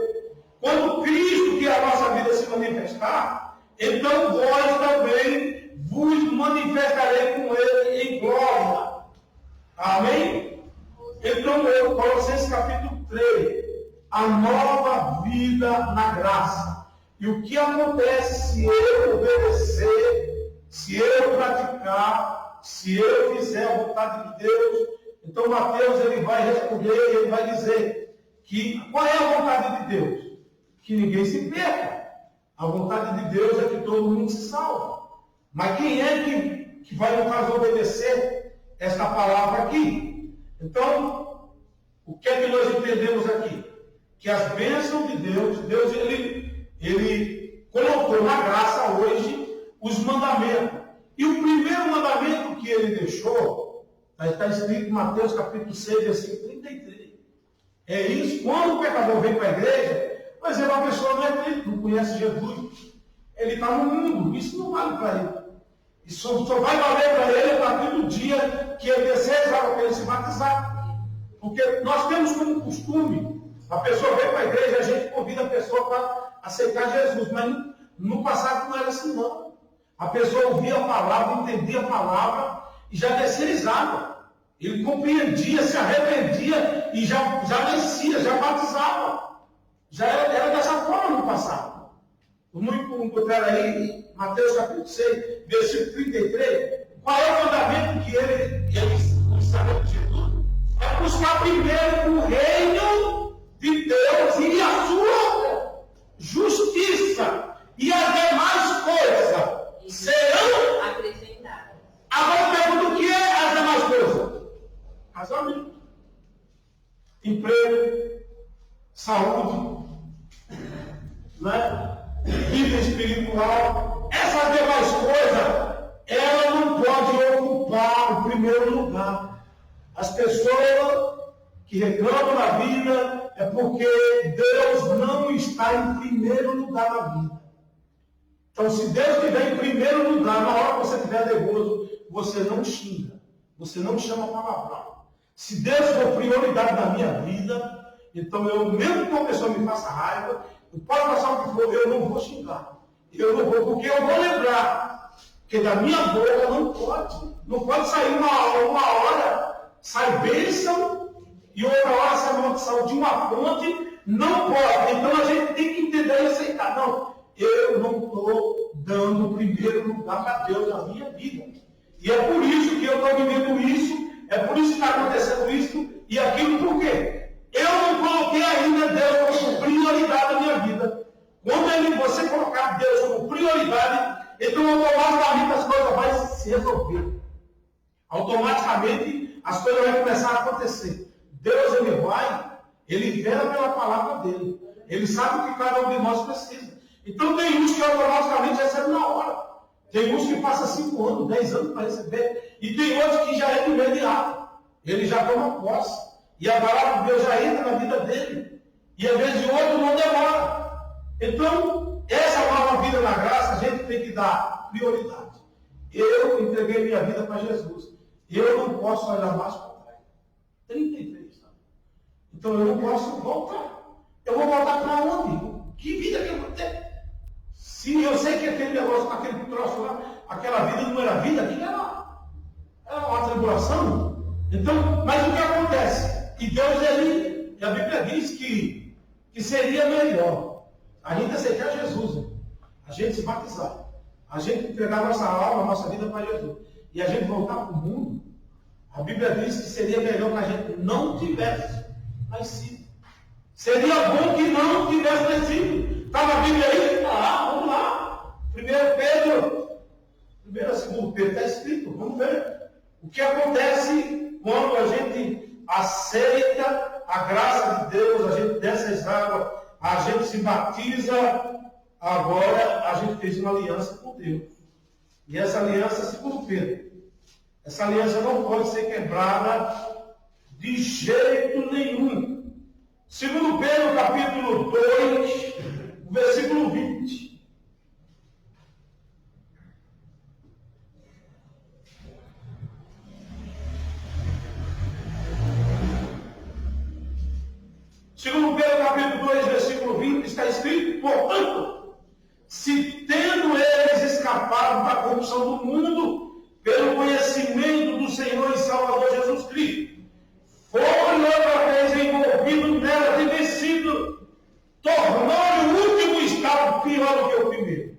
Quando Cristo, que é a nossa vida, se manifestar, então vós também vos manifestarei com Ele em glória. Amém? Então, Colossenses capítulo 3, a nova vida na graça. E o que acontece se eu obedecer, se eu praticar, se eu fizer a vontade de Deus? Então Mateus ele vai responder, ele vai dizer que qual é a vontade de Deus? Que ninguém se perca. A vontade de Deus é que todo mundo se salve. Mas quem é que vai no caso obedecer esta palavra aqui? Então, o que é que nós entendemos aqui? Que as bênçãos de Deus, Deus ele colocou na graça hoje os mandamentos. E o primeiro mandamento que ele deixou, está escrito em Mateus capítulo 6, versículo 33. É isso, quando o pecador vem para a igreja, por exemplo, a pessoa não é crente, não conhece Jesus, ele está no mundo, isso não vale para ele. Isso só vai valer para ele a partir do dia que ele descer as águas para ele se batizar. Porque nós temos como costume, a pessoa vem para a igreja, a gente convida a pessoa para aceitar Jesus, mas no passado não era assim não. A pessoa ouvia a palavra, entendia a palavra e já descia as águas. Ele compreendia, se arrependia e já descia, já batizava. Já era dessa forma no passado. Vamos encontrar aí em Mateus capítulo 6, versículo 33. Qual é o mandamento que ele sabe de tudo? É buscar primeiro o reino de Deus e a sua justiça. E as demais coisas Agora pergunta o que é as demais coisas? Casamento, emprego, saúde, né? Vida espiritual. Essas demais coisas, ela não pode ocupar o primeiro lugar. As pessoas que reclamam da vida é porque Deus não está em primeiro lugar na vida. Então, se Deus estiver em primeiro lugar, na hora que você estiver nervoso, você não xinga, você não chama palavrão. Se Deus for prioridade na minha vida, então eu, mesmo que uma pessoa me faça raiva, eu posso passar o que for, eu não vou xingar. Eu não vou, porque eu vou lembrar que da minha boca não pode sair uma hora, sai bênção, e outra hora sai maldição de uma fonte, não pode. Então a gente tem que entender e aceitar. Não, eu não estou dando o primeiro lugar para Deus na minha vida. E é por isso que eu estou vivendo isso, é por isso que está acontecendo isso e aquilo, por quê? Eu não coloquei ainda Deus como prioridade na minha vida. Quando você colocar Deus como prioridade, então automaticamente as coisas vão se resolver. Automaticamente as coisas vão começar a acontecer. Deus, ele vela pela palavra dele. Ele sabe o que cada um de nós precisa. Então tem uns que automaticamente recebem na hora. Tem uns que passam 5 anos, 10 anos para receber. E tem outros que já é de imediato. Ele já toma posse. E a palavra de Deus já entra na vida dele. E às vezes o outro não demora. Então, essa nova vida na graça, a gente tem que dar prioridade. Eu entreguei minha vida para Jesus. Eu não posso olhar mais para trás. 33 anos. Então eu não posso voltar. Eu vou voltar para onde? Que vida que eu vou ter? Se eu sei que aquele negócio, aquele troço lá, aquela vida não era vida, aquilo era uma tribulação. Então, mas o que acontece? E Deus, e a Bíblia diz que seria melhor a gente aceitar Jesus, a gente se batizar, a gente entregar nossa alma, nossa vida para Jesus, e a gente voltar para o mundo. A Bíblia diz que seria melhor que a gente não tivesse nascido. Seria bom que não tivesse nascido. Está na Bíblia aí? Vamos lá. 1 Pedro, 2 Pedro, está escrito. Vamos ver. O que acontece quando a gente aceita a graça de Deus, a gente desce as águas, a gente se batiza, agora a gente fez uma aliança com Deus. E essa aliança, segundo Pedro, essa aliança não pode ser quebrada de jeito nenhum. Segundo Pedro, capítulo 2, versículo 20. Segundo Pedro, capítulo 2, versículo 20, está escrito: portanto, se tendo eles escapado da corrupção do mundo, pelo conhecimento do Senhor e Salvador Jesus Cristo, foram outra vez envolvidos nela, de vencido, tornou o último estado pior do que o primeiro.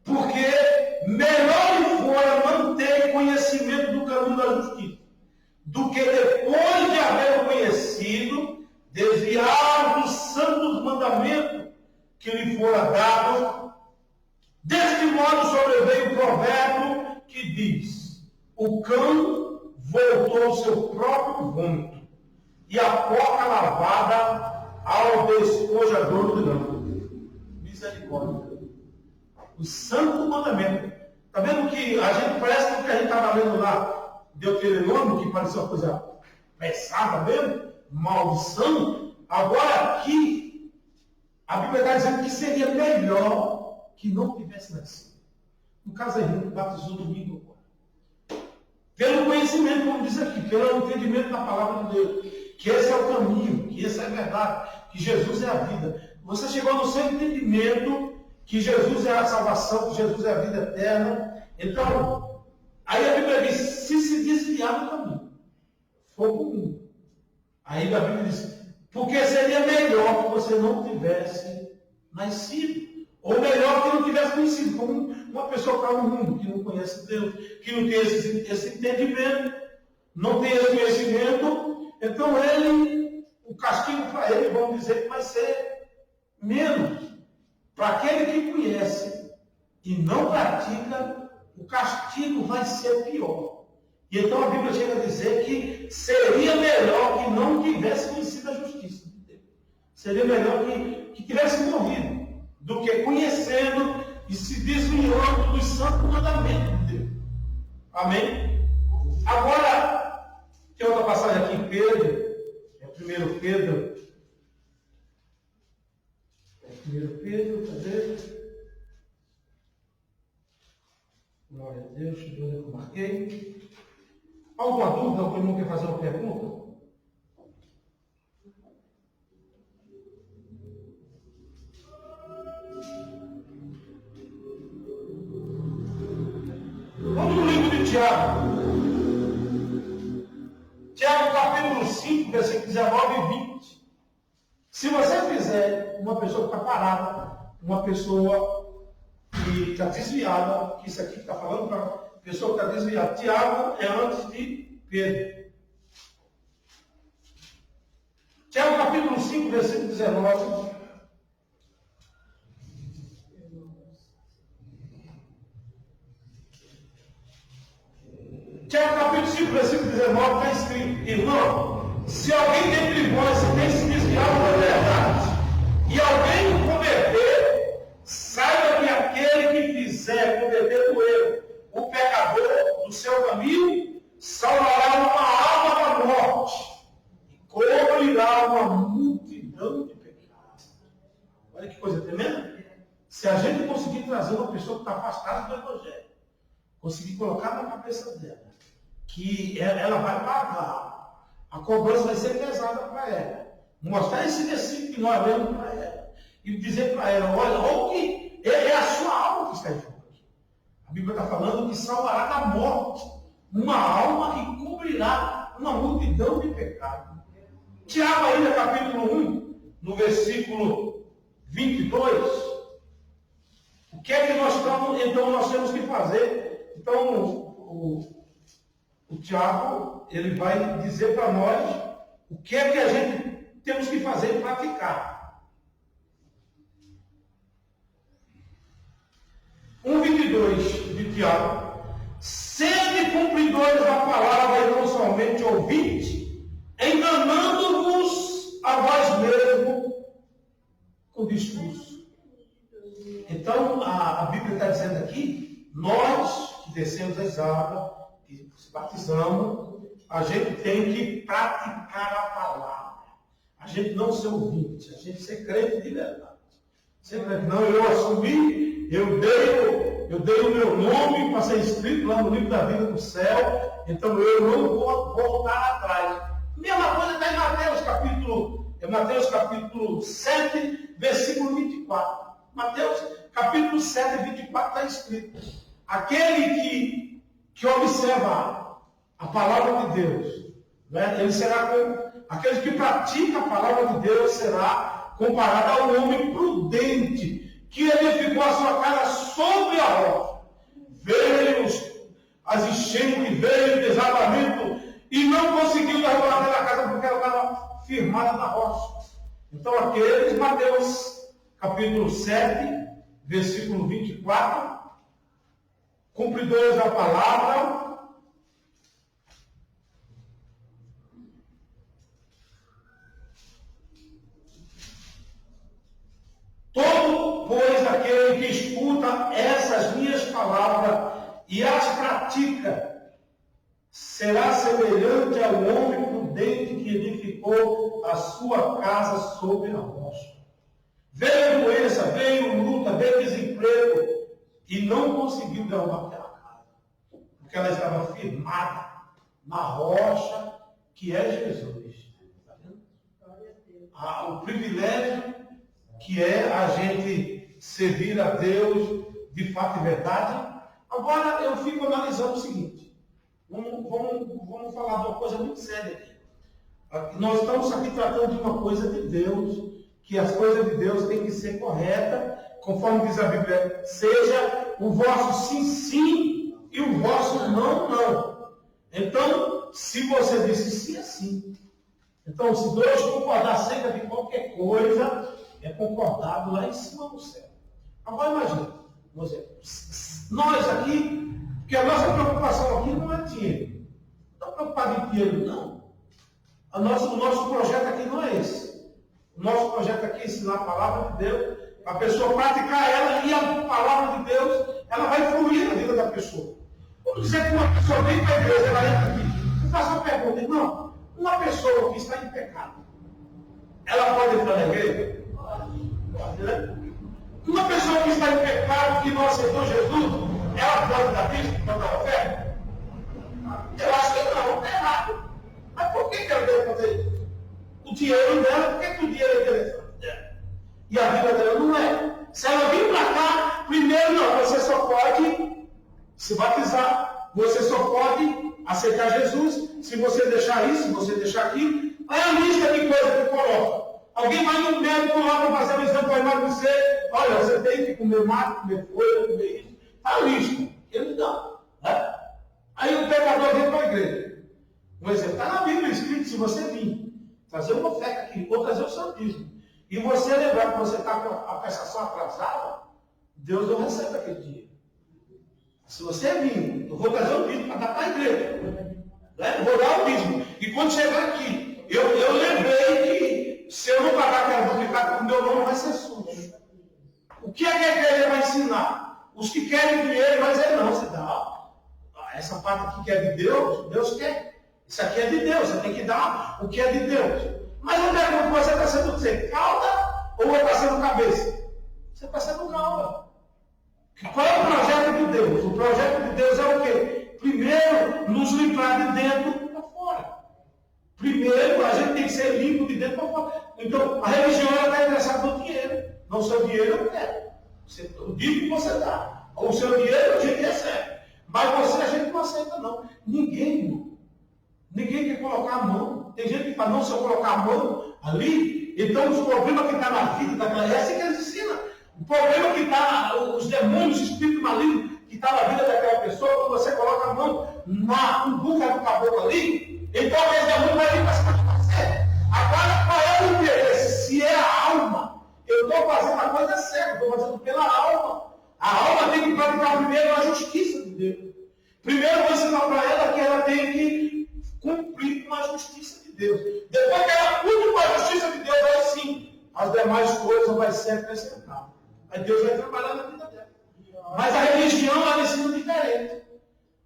Porque melhor lhe fora manter conhecimento do caminho da justiça, do que depois de haver conhecido, desviar dos santos mandamentos que lhe fora dado. Deste modo sobreveio o provérbio que diz: o cão voltou ao seu próprio vômito, e a porca lavada ao despojador do grão. Misericórdia. O santo mandamento. Está vendo que a gente parece que o que a gente estava lendo lá, Deuteronômio, que parecia uma coisa pesada mesmo, maldição. Agora aqui, a Bíblia está dizendo que seria melhor que não tivesse nascido. No caso, a gente batizou domingo agora. Pelo conhecimento, como diz aqui, pelo entendimento da palavra de Deus, que esse é o caminho, que essa é a verdade, que Jesus é a vida. Você chegou no seu entendimento que Jesus é a salvação, que Jesus é a vida eterna. Então, aí a Bíblia diz: se desviar do caminho, for comum. Aí a Bíblia diz: porque seria melhor que você não tivesse nascido. Ou melhor que não tivesse conhecido, como uma pessoa que está no mundo, que não conhece Deus, que não tem esse entendimento, não tem esse conhecimento, então o castigo para ele, vamos dizer, que vai ser menos. Para aquele que conhece e não pratica, o castigo vai ser pior. E então a Bíblia chega a dizer que seria melhor que não tivesse conhecido a justiça de Deus. Seria melhor que tivesse morrido, do que conhecendo e se desviando dos santos mandamentos de Deus. Amém? Agora, tem outra passagem aqui em Pedro, é 1 Pedro. É 1 Pedro, cadê? Glória a Deus, deixa eu ver onde eu marquei. Alguma dúvida? Algum irmão quer fazer uma pergunta? Vamos no livro de Tiago. Tiago, capítulo 5, versículo 19 e 20. Se você fizer uma pessoa que está parada, uma pessoa que está desviada, que isso aqui está falando para a pessoa que está desviada. Tiago é antes de Pedro. Tiago, capítulo 5, versículo 19. Tiago, capítulo 5, versículo 19, está escrito: irmão, se alguém dentre vós tem se desviado da verdade, e alguém o converter, saiba que aquele que fizer converter o erro, o pecador do seu caminho, salvará uma alma da morte, e cobrirá uma multidão de pecados. Olha que coisa tremenda. Se a gente conseguir trazer uma pessoa que está afastada do Evangelho, conseguir colocar na cabeça dela que ela vai pagar, a cobrança vai ser pesada para ela, mostrar esse versículo que nós lemos para ela e dizer para ela: olha o que é a sua alma que está em jogo aqui. A Bíblia está falando que salvará da morte uma alma que cobrirá uma multidão de pecados. Tiago, ainda capítulo 1, no versículo 22, o que é que nós temos que fazer? Então, o Tiago, ele vai dizer para nós o que é que a gente temos que fazer e praticar. 1,22 de Tiago: sede cumpridores da palavra e não somente ouvintes, enganando-vos a vós mesmos com discurso. Então, a Bíblia está dizendo aqui, nós que descemos as águas, que se batizamos, a gente tem que praticar a palavra. A gente não ser ouvinte, a gente ser crente de verdade. Ser crente, não, eu assumi, eu dei o meu nome para ser escrito lá no livro da vida do céu, então eu não vou voltar atrás. Mesma coisa está em Mateus capítulo 7, versículo 24. Mateus capítulo 7, 24 está escrito: aquele que observa a palavra de Deus, né? Ele será aquele que pratica a palavra de Deus será comparado ao homem prudente que edificou a sua casa sobre a rocha. Veio as enchentes, veio o desabamento e não conseguiu derrubar aquela casa porque ela estava firmada na rocha. Então aqueles, Mateus capítulo 7, versículo 24, cumpridores da palavra, todo, pois, aquele que escuta essas minhas palavras e as pratica, será semelhante ao homem prudente que edificou a sua casa sobre a rocha. Veio doença, veio luta, veio desemprego, e não conseguiu derrubar aquela casa, porque ela estava firmada na rocha que é Jesus. Está vendo? O privilégio que é a gente servir a Deus de fato e verdade. Agora eu fico analisando o seguinte: vamos falar de uma coisa muito séria aqui. Nós estamos aqui tratando de uma coisa de Deus, que as coisas de Deus têm que ser corretas, conforme diz a Bíblia: seja o vosso sim, sim, e o vosso não, não. Então, se você disse sim, é sim. Então, se dois concordar acerca de qualquer coisa, é concordado lá em cima do céu. Agora imagine, nós aqui Porque a nossa preocupação aqui não é dinheiro. Não estou preocupado em dinheiro, não. O nosso projeto aqui não é esse. O nosso projeto aqui é ensinar a palavra de Deus, a pessoa praticar ela e a palavra de Deus, ela vai fluir na vida da pessoa. Vamos dizer que uma pessoa vem para a igreja, ela entra aqui. Eu faço uma pergunta, irmão. Uma pessoa que está em pecado, ela pode entrar na igreja? Pode, né? Uma pessoa que está em pecado, que não aceitou Jesus, ela pode dar dízimo, pode dar oferta? Eu acho que não, é errado. Mas por que ela deve fazer isso? O dinheiro dela, por que o dinheiro é interessante dela? E a vida dela não é. Se ela vir para cá, primeiro não, você só pode se batizar, você só pode aceitar Jesus, se você deixar isso, se você deixar aquilo. Olha a lista de coisas que coloca. Alguém vai no médico lá para fazer o exame para emagrecer. Olha, você tem que comer mato, comer folha, comer isso. Está a lista. Ele não. Né? Aí o pecador vem para a igreja. Um exemplo, está na Bíblia escrito, se você vir trazer uma oferta aqui, ou trazer o santismo, e você lembrar que você está com a prestação atrasada, Deus não recebe aquele dinheiro. Se você vir, eu vou trazer o dízimo para dar para a igreja. Né? Eu vou dar o dízimo. E quando chegar aqui, eu lembrei que se eu não pagar aquela duplicata, o meu nome vai ser sujo. O que é que a igreja vai ensinar? Os que querem dinheiro, vai dizer, não, você dá. Essa parte aqui que é de Deus, Deus quer. Isso aqui é de Deus, você tem que dar o que é de Deus. Mas eu pergunto, você está sendo o quê? Cauda ou está sendo cabeça? Você está sendo cauda. Qual é o projeto de Deus? O projeto de Deus é o quê? Primeiro, nos limpar de dentro para fora. Primeiro, a gente tem que ser limpo de dentro para fora. Então, a religião está interessada no dinheiro. Não, o seu dinheiro eu quero. O dízimo que você dá. O seu dinheiro a gente recebe. Mas você a gente não aceita, não. Ninguém, irmão. Ninguém quer colocar a mão. Tem gente que fala, não, se eu colocar a mão ali, então os problemas que estão na vida daquela, é assim que eles ensinam. O problema que está, os demônios, os espíritos malignos que estão na vida daquela pessoa, quando você coloca a mão na umbuca do caboclo ali, então aquele demônio vai vir para cima de você. Agora, qual é o interesse? Se é a alma, eu estou fazendo a coisa certa, estou fazendo pela alma. A alma tem que praticar primeiro a justiça de Deus. Primeiro eu vou ensinar para ela que ela tem que cumprir com a justiça de Deus. Depois que ela cumpre com a justiça de Deus, aí sim, as demais coisas vai ser acrescentadas. Aí Deus vai trabalhar na vida dela. Mas a religião, ela ensina diferente.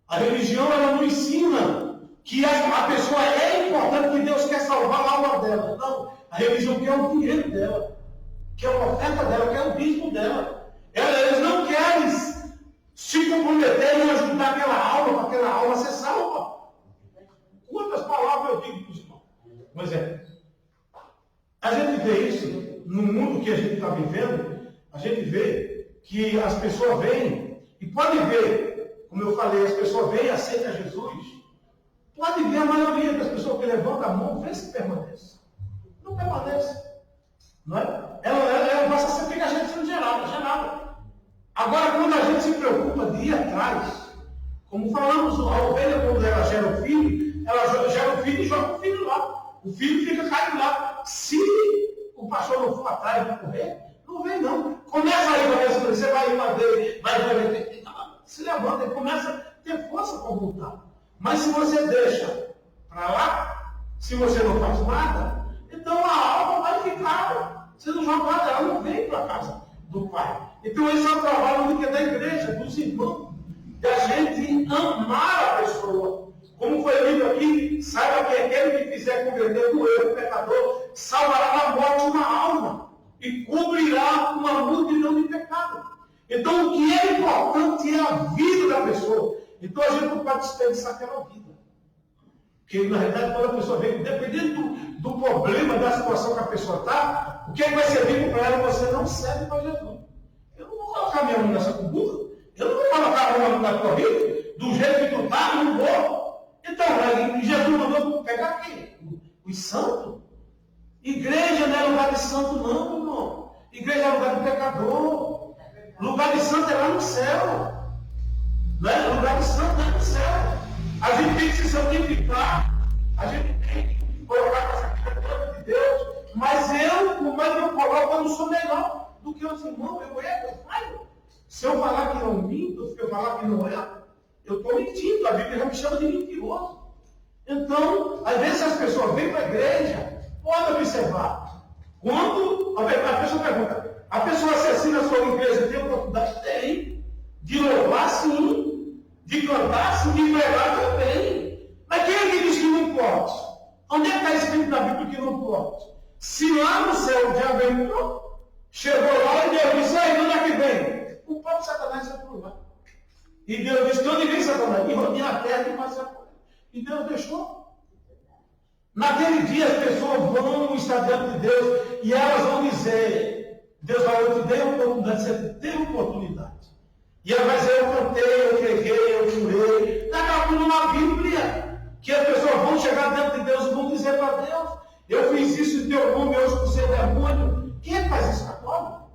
A religião, ela não ensina que a pessoa é importante, que Deus quer salvar a alma dela. Não. A religião quer o dinheiro dela, quer a oferta dela, quer o dízimo dela. Eles não querem se comprometer em ajudar aquela alma, para aquela alma ser salva. Quantas palavras eu digo para os irmãos? Por exemplo, a gente vê isso no mundo que a gente está vivendo, a gente vê que as pessoas vêm, e pode ver, como eu falei, as pessoas vêm e aceitam Jesus. Pode ver a maioria das pessoas que levantam a mão, vê se permanece. Não permanece. Não é? Ela passa a ser, fica a gente sendo gerada. Agora, quando a gente se preocupa de ir atrás, como falamos, a ovelha, quando ela gera o filho, ela gera o filho e joga o filho lá. O filho fica caindo lá. Se o pastor não for atrás de correr, não vem não. Começa aí, você vai uma vez, vai se levanta e começa a ter força para voltar. Mas se você deixa para lá, se você não faz nada, então a alma vai ficar. Você não joga nada, ela não vem para a casa do Pai. Então esse é o trabalho da igreja, dos irmãos, da gente amar a pessoa. Como foi dito aqui, saiba que aquele que fizer converter do erro, o pecador, salvará da morte uma alma e cobrirá uma multidão de pecados. Então o que é importante é a vida da pessoa. Então a gente não pode desperdiçar aquela vida. Porque na realidade quando a pessoa vem, dependendo do problema, da situação que a pessoa está, o que é que vai ser dito para ela? Você não serve para Jesus. Eu não vou colocar minha mão nessa cumbuca. Eu não vou colocar a mão na tua vida. Do jeito que tu está, eu não vou. Então, Jesus mandou pegar quem? Os santos. Igreja não é lugar de santo, não, irmão. Igreja é lugar de pecador. Lugar de santo é lá no céu. Não é? Lugar de santo é no céu. A gente tem que se santificar. A gente tem que colocar essa coisa de Deus. Mas por mais que eu coloco, eu não sou melhor do que os irmãos. Eu falho. Se eu falar que não minto, se eu falar que não é, eu estou mentindo, a Bíblia já me chama de mentiroso. Então, às vezes as pessoas vêm para a igreja, pode observar. Quando a pessoa pergunta, a pessoa assassina a sua igreja tem oportunidade? Tem. De louvar, sim. De cantar, sim. De pregar também. Mas quem é que diz que não pode? Onde é que está escrito na Bíblia que não pode? Se lá no céu o diabo entrou, chegou lá e Deus disse, aí, onde é que vem? O próprio Satanás se aprovou. E Deus disse, onde vem Satanás? E rodeia a terra e passa por. E Deus deixou. Naquele dia as pessoas vão estar diante de Deus e elas vão dizer, Deus vai, eu te dei a oportunidade, você teve oportunidade. E ela vai dizer, eu cantei, eu preguei, eu jurei. Está tudo na Bíblia. Que as pessoas vão chegar diante de Deus e vão dizer para Deus, eu fiz isso em teu nome, eu expulsei demônio. Quem faz isso? Católico?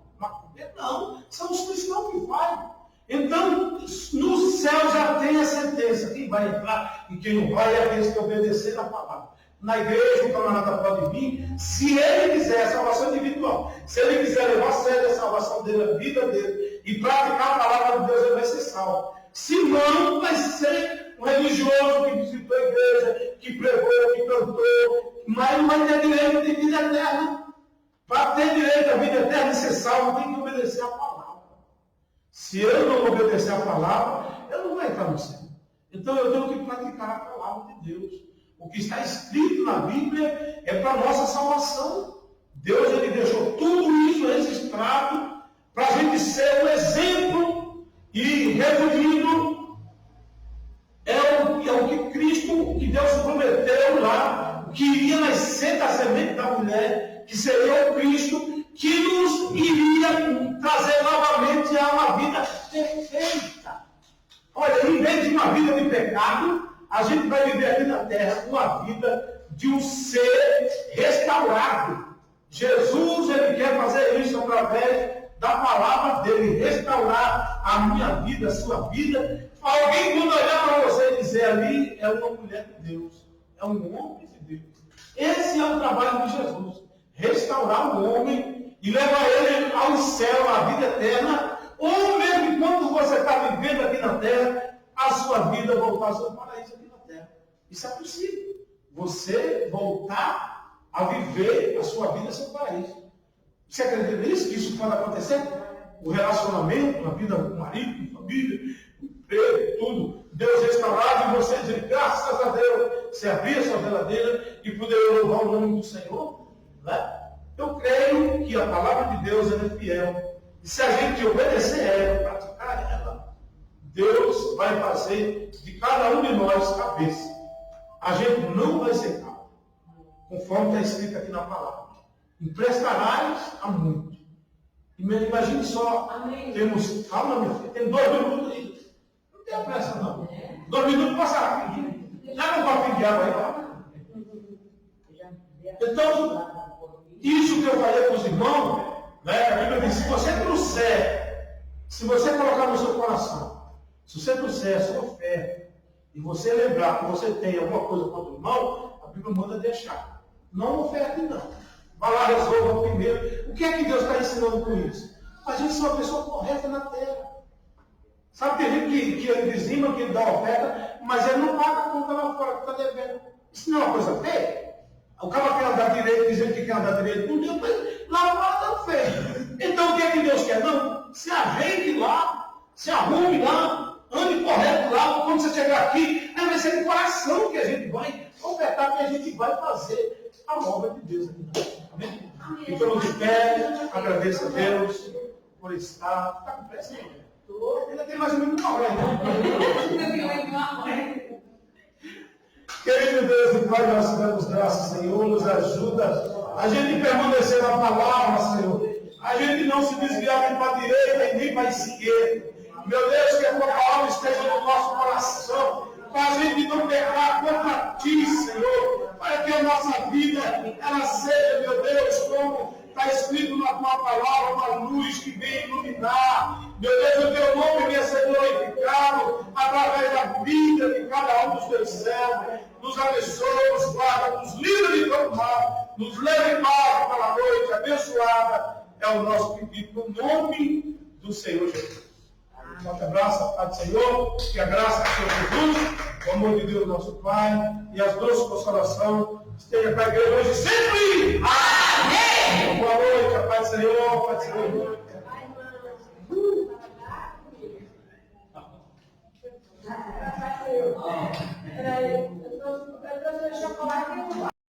Não, são os cristãos que fazem. Então, no céu já tem a sentença. Quem vai entrar e quem não vai é aqueles que obedecerem a palavra. Na igreja, o camarada pode vir, se ele quiser, a salvação individual. Se ele quiser levar a sério a salvação dele, a vida dele, e praticar a palavra de Deus, ele vai ser salvo. Se não, vai ser um religioso que visitou a igreja, que pregou, que cantou, mas não vai ter direito de vida eterna. Para ter direito à vida eterna e ser salvo, tem que obedecer a palavra. Se eu não obedecer a palavra, eu não vou entrar no céu. Então eu tenho que praticar a palavra de Deus. O que está escrito na Bíblia é para a nossa salvação. Deus ele deixou tudo isso registrado para a gente ser um exemplo e resumindo é o que Cristo, que Deus prometeu lá, que iria nascer da semente da mulher, que seria o Cristo, que nos iria trazer novamente a uma vida perfeita. Olha, em vez de uma vida de pecado, a gente vai viver aqui na terra uma vida de um ser restaurado. Jesus, ele quer fazer isso através da palavra dele, restaurar a minha vida, a sua vida. Alguém quando olhar para você e dizer ali, é uma mulher de Deus, é um homem de Deus. Esse é o trabalho de Jesus, restaurar o homem e levar ele ao céu, à vida eterna, ou mesmo enquanto você está vivendo aqui na terra, a sua vida voltar ao seu paraíso aqui na terra. Isso é possível. Você voltar a viver a sua vida, seu paraíso. Você acredita nisso? Que isso pode acontecer? O relacionamento, a vida com o marido, com a família, o emprego, tudo. Deus restaurado e você dizer, graças a Deus, você abrir a sua geladeira e poder louvar o nome do Senhor. Né? Eu creio que a palavra de Deus é fiel. E se a gente obedecer ela, praticar ela, Deus vai fazer de cada um de nós cabeça. A gente não vai ser cabo, conforme está escrito aqui na palavra. Emprestarás a muito. Imagine só, Amém. temos, calma minha filha, tem 2 minutos aí. Não tem pressa não. 2 minutos passar rapidinho. Já não vai pedir água aí, tá? Então, isso que eu falei com os irmãos, né, a Bíblia diz, se você trouxer, se você colocar no seu coração, se você trouxer a sua oferta, e você lembrar que você tem alguma coisa contra o irmão, a Bíblia manda deixar. Não oferte não. Vai lá, resolva primeiro. O que é que Deus está ensinando com isso? A gente ser uma pessoa correta na terra. Sabe, tem gente que ele dizima, que ele dá oferta, mas ele não paga a conta lá fora, que está devendo. Isso não é uma coisa feia? O cara quer andar direito, dizendo que quer andar direito com Deus, mas lá fora está feio. Então o que é que Deus quer? Não, se ajeite lá, se arrume lá, ande correto lá, quando você chegar aqui, aí vai ser de coração que a gente vai ofertar, que a gente vai fazer a obra de Deus aqui. Amém? Ficamos de pé, agradeço a Deus por estar. Está com pressa? Ainda tem mais ou menos uma hora ainda. Querido Deus e Pai, nós te damos graças, Senhor, nos ajuda a gente permanecer na palavra, Senhor. A gente não se desviar nem para a direita e nem para a esquerda. Meu Deus, que a tua palavra esteja no nosso coração, para a gente não pecar contra ti, Senhor, para que a nossa vida, ela seja, meu Deus, como está escrito na tua palavra, uma luz que vem iluminar. Meu Deus, o teu nome venha ser glorificado através da vida de cada um dos teus servos. Nos abençoe, nos guarda, nos livre de todo mal, nos leve em paz pela noite abençoada. É o nosso pedido no nome do Senhor Jesus. Forte abraço, a paz do Senhor, que a graça do Senhor Jesus, o amor de Deus nosso Pai e as doces consolação esteja com a igreja hoje sempre. Amém! Boa noite, a paz do Senhor, a paz do Senhor.